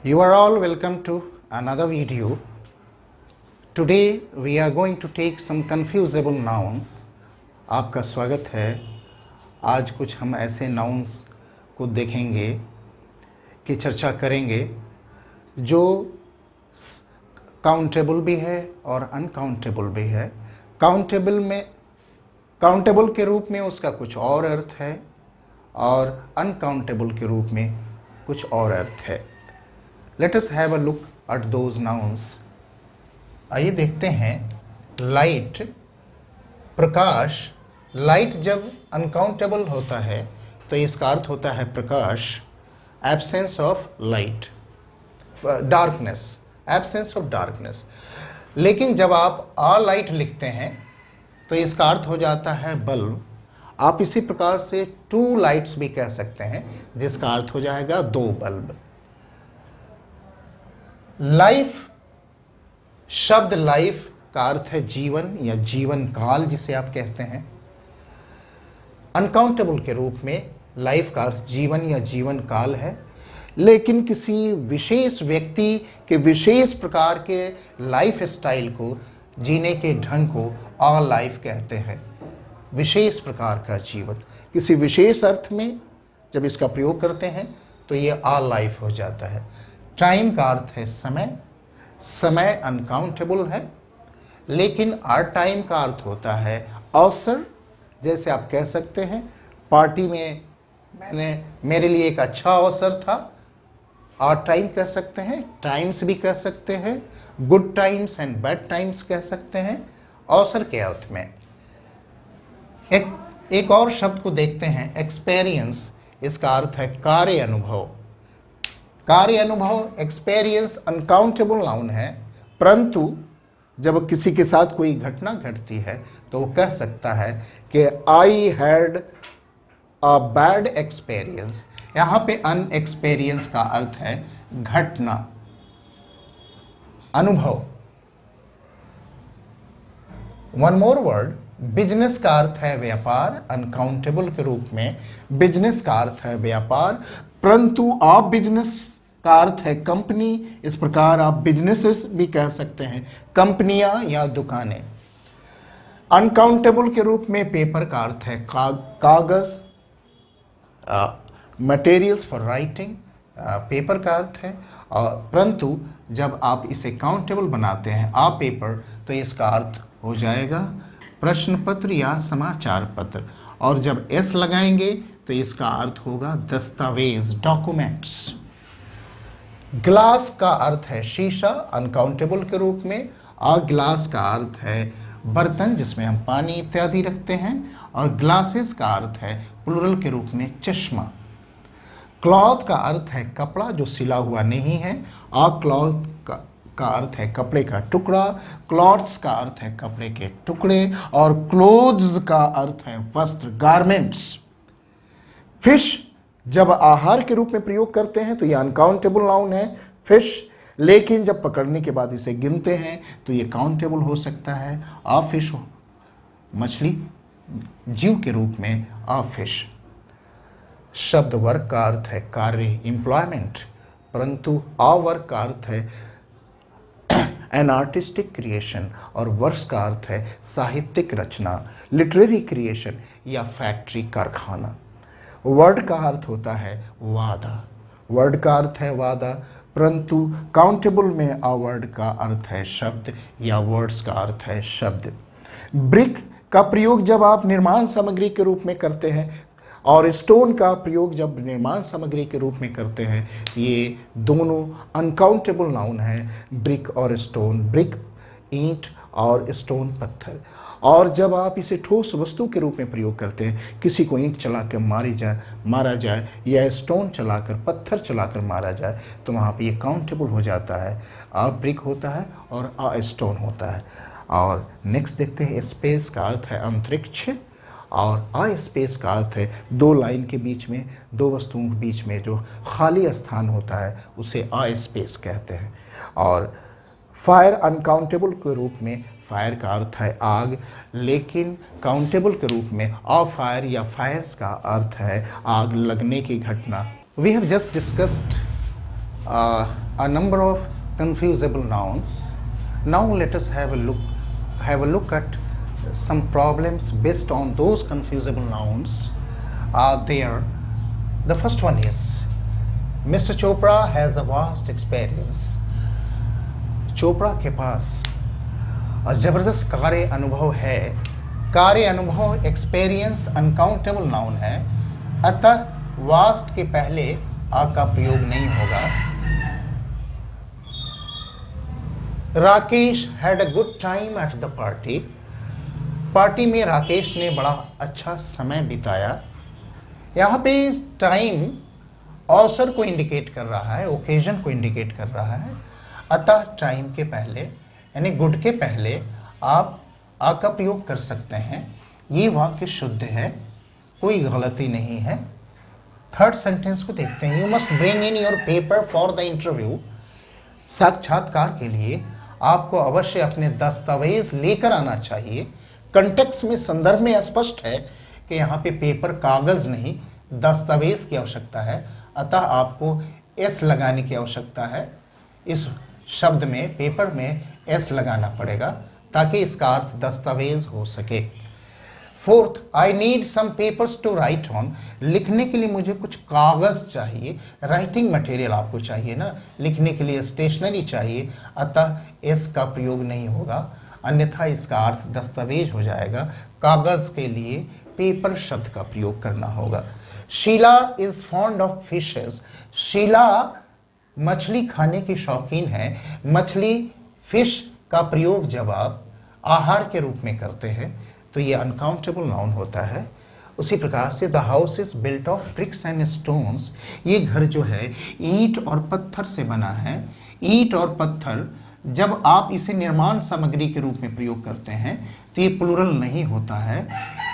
You are all welcome to another video. Today we are going to take some confusable nouns. आपका स्वागत है। आज कुछ हम ऐसे nouns को देखेंगे कि चर्चा करेंगे जो काउंटेबल भी है और अनकाउंटेबल भी है। काउंटेबल के रूप में उसका कुछ और अर्थ है और अनकाउंटेबल के रूप में कुछ और अर्थ है। Let us have a look at those nouns. आइए देखते हैं। लाइट, प्रकाश। लाइट जब अनकाउंटेबल होता है तो इसका अर्थ होता है प्रकाश, absence of light, darkness, absence of darkness. लेकिन जब आप आ लाइट लिखते हैं तो इसका अर्थ हो जाता है बल्ब। आप इसी प्रकार से टू लाइट्स भी कह सकते हैं जिसका अर्थ हो जाएगा दो बल्ब। लाइफ, शब्द लाइफ का अर्थ है जीवन या जीवन काल जिसे आप कहते हैं। अनकाउंटेबल के रूप में लाइफ का अर्थ जीवन या जीवन काल है, लेकिन किसी विशेष व्यक्ति के विशेष प्रकार के लाइफ स्टाइल को, जीने के ढंग को आ लाइफ कहते हैं। विशेष प्रकार का जीवन, किसी विशेष अर्थ में जब इसका प्रयोग करते हैं तो ये आ लाइफ हो जाता है। टाइम का अर्थ है समय। समय अनकाउंटेबल है, लेकिन आर टाइम का अर्थ होता है अवसर। जैसे आप कह सकते हैं पार्टी में मेरे लिए एक अच्छा अवसर था, आर टाइम कह सकते हैं, टाइम्स भी कह सकते हैं, good times and bad times कह सकते हैं अवसर के अर्थ में। एक और शब्द को देखते हैं, एक्सपीरियंस। इसका अर्थ है कार्य अनुभव। कार्य अनुभव, एक्सपीरियंस अनकाउंटेबल नाउन है, परंतु जब किसी के साथ कोई घटना घटती है तो वो कह सकता है कि I had a bad experience. यहाँ पे अनएक्सपीरियंस का अर्थ है घटना, अनुभव। वन मोर वर्ड, बिजनेस का अर्थ है व्यापार। अनकाउंटेबल के रूप में बिजनेस का अर्थ है व्यापार, परंतु आप बिजनेस का अर्थ है कंपनी। इस प्रकार आप बिजनेसेस भी कह सकते हैं, कंपनियां या दुकानें। अनकाउंटेबल के रूप में पेपर का अर्थ है कागज, मटेरियल्स फॉर राइटिंग, पेपर का अर्थ है। और परंतु जब आप इसे काउंटेबल बनाते हैं आ पेपर, तो इसका अर्थ हो जाएगा प्रश्न पत्र या समाचार पत्र। और जब एस लगाएंगे तो इसका अर्थ होगा दस्तावेज, डॉक्यूमेंट्स। ग्लास का अर्थ है शीशा अनकाउंटेबल के रूप में। और ग्लास का अर्थ है बर्तन जिसमें हम पानी इत्यादि रखते हैं। और ग्लासेस का अर्थ है प्लुरल के रूप में चश्मा। क्लॉथ का अर्थ है कपड़ा जो सिला हुआ नहीं है। और क्लॉथ का अर्थ है कपड़े का टुकड़ा। क्लॉथ्स का अर्थ है कपड़े के टुकड़े। और क्लोथ्स का अर्थ है वस्त्र, गारमेंट्स। फिश जब आहार के रूप में प्रयोग करते हैं तो ये अनकाउंटेबल नाउन है फिश, लेकिन जब पकड़ने के बाद इसे गिनते हैं तो ये काउंटेबल हो सकता है। आ फिश, मछली जीव के रूप में आ फिश। शब्द वर्क का अर्थ है कार्य, एम्प्लॉयमेंट, परंतु आ वर्क का अर्थ है एन आर्टिस्टिक क्रिएशन। और वर्क्स का अर्थ है साहित्यिक रचना, लिटरेरी क्रिएशन या फैक्ट्री, कारखाना। वर्ड का अर्थ होता है वादा। वर्ड का अर्थ है वादा, परंतु काउंटेबल में आ वर्ड का अर्थ है शब्द या वर्ड्स का अर्थ है शब्द। ब्रिक का प्रयोग जब आप निर्माण सामग्री के रूप में करते हैं और स्टोन का प्रयोग जब निर्माण सामग्री के रूप में करते हैं, ये दोनों अनकाउंटेबल नाउन है, ब्रिक और स्टोन। ब्रिक ईंट और स्टोन पत्थर। और जब आप इसे ठोस वस्तु के रूप में प्रयोग करते हैं, किसी को ईंट चलाकर मारा जाए या स्टोन चलाकर, पत्थर चलाकर मारा जाए, तो वहाँ पे ये काउंटेबल हो जाता है। आ ब्रिक होता है और आ स्टोन होता है। और नेक्स्ट देखते हैं, स्पेस का अर्थ है अंतरिक्ष। और आ स्पेस का अर्थ है दो लाइन के बीच में, दो वस्तुओं के बीच में जो खाली स्थान होता है उसे आ स्पेस कहते हैं। और फायर अनकाउंटेबल के रूप में फायर का अर्थ है आग, लेकिन काउंटेबल के रूप में आ फायर या फायर्स का अर्थ है आग लगने की घटना। We have just discussed a number of confusable nouns. Now let us have a look at some problems based on those confusable nouns are there. The first one is, Mr. Chopra has a vast experience. Chopra के पास ज़बरदस्त कार्य अनुभव है. कार्य अनुभव experience uncountable noun है, अतः vast के पहले आ का प्रयोग नहीं होगा. Rakesh had a good time at the party. Party में राकेश ने बड़ा अच्छा समय बिताया. यहाँ पे टाइम अवसर को इंडिकेट कर रहा है, ओकेजन को इंडिकेट कर रहा है, अतः टाइम के पहले यानी गुड के पहले आप आ का प्रयोग कर सकते हैं. ये वाक्य शुद्ध है, कोई गलती नहीं है. थर्ड सेंटेंस को देखते हैं. You must bring in your paper for the interview. साक्षात्कार के लिए आपको अवश्य अपने दस्तावेज लेकर आना चाहिए. कंटेक्स्ट में, संदर्भ में स्पष्ट है कि यहाँ पे पेपर कागज नहीं दस्तावेज की आवश्यकता है, अतः आपको एस लगाने की आवश्यकता है. इस शब्द में, पेपर में एस लगाना पड़ेगा ताकि इसका अर्थ दस्तावेज हो सके. Fourth, I need some papers to write on. लिखने के लिए मुझे कुछ कागज चाहिए. राइटिंग मटेरियल आपको चाहिए ना, लिखने के लिए स्टेशनरी चाहिए, अतः एस का प्रयोग नहीं होगा, अन्यथा इसका अर्थ दस्तावेज हो जाएगा. कागज के लिए पेपर शब्द का प्रयोग करना होगा. Sheela is fond of fishes. Sheela मछली खाने की शौकीन है. मछली, फिश का प्रयोग जब आप आहार के रूप में करते हैं तो ये अनकाउंटेबल नाउन होता है. उसी प्रकार से the house is built of BRICS and stones. ये घर जो है ईंट और पत्थर से बना है. ईंट और पत्थर जब आप इसे निर्माण सामग्री के रूप में प्रयोग करते हैं तो ये प्लूरल नहीं होता है,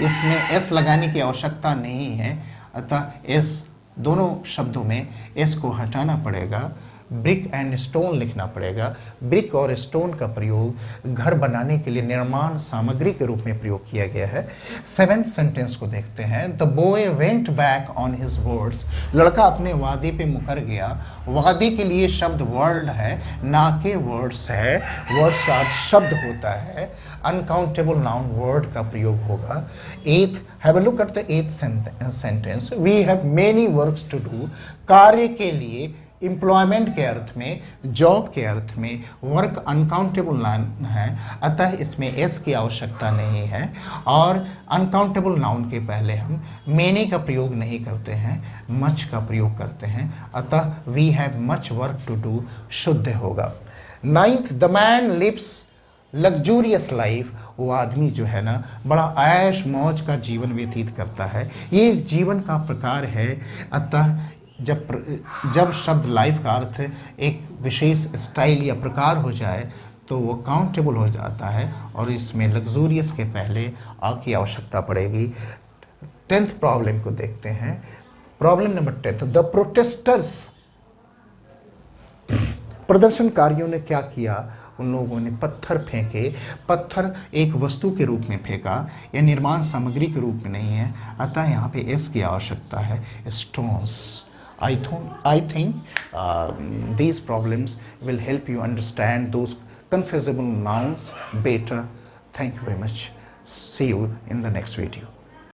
इसमें एस लगाने की आवश्यकता नहीं है, अतः एस दोनों शब्दों में एस को हटाना पड़ेगा. ब्रिक एंड स्टोन लिखना पड़ेगा. ब्रिक और स्टोन का प्रयोग घर बनाने के लिए निर्माण सामग्री के रूप में प्रयोग किया गया है. सेवेंथ सेंटेंस को देखते हैं. The boy went back on his words. लड़का अपने वादे पे मुकर गया. वादे के लिए शब्द वर्ड है, ना कि वर्ड्स है. वर्ड्स का अर्थ शब्द होता है. अनकाउंटेबल नाउन वर्ड का प्रयोग होगा. Eighth, have a look at the eighth sentence. We have many works to do. कार्य के लिए एम्प्लॉयमेंट के अर्थ में, जॉब के अर्थ में वर्क अनकाउंटेबल नाउन है, अतः इसमें एस की आवश्यकता नहीं है. और अनकाउंटेबल नाउन के पहले हम मेनी का प्रयोग नहीं करते हैं, मच का प्रयोग करते हैं, अतः we have much work to do शुद्ध होगा. Ninth, the man lives luxurious life. वो आदमी जो है ना बड़ा ऐश मौज का जीवन व्यतीत करता है. ये एक जीवन का प्रकार है, अतः जब शब्द लाइफ का अर्थ एक विशेष स्टाइल या प्रकार हो जाए तो वो काउंटेबल हो जाता है और इसमें लग्जूरियस के पहले आ की आवश्यकता पड़ेगी. 10th प्रॉब्लम को देखते हैं. Problem number 10, the protesters. प्रदर्शनकारियों ने क्या किया? उन लोगों ने पत्थर फेंके. पत्थर एक वस्तु के रूप में फेंका, यह निर्माण सामग्री के रूप में नहीं है, अतः यहाँ पे एस की आवश्यकता है. Stones. I think these problems will help you understand those confusable nouns better. Thank you very much. See you in the next video.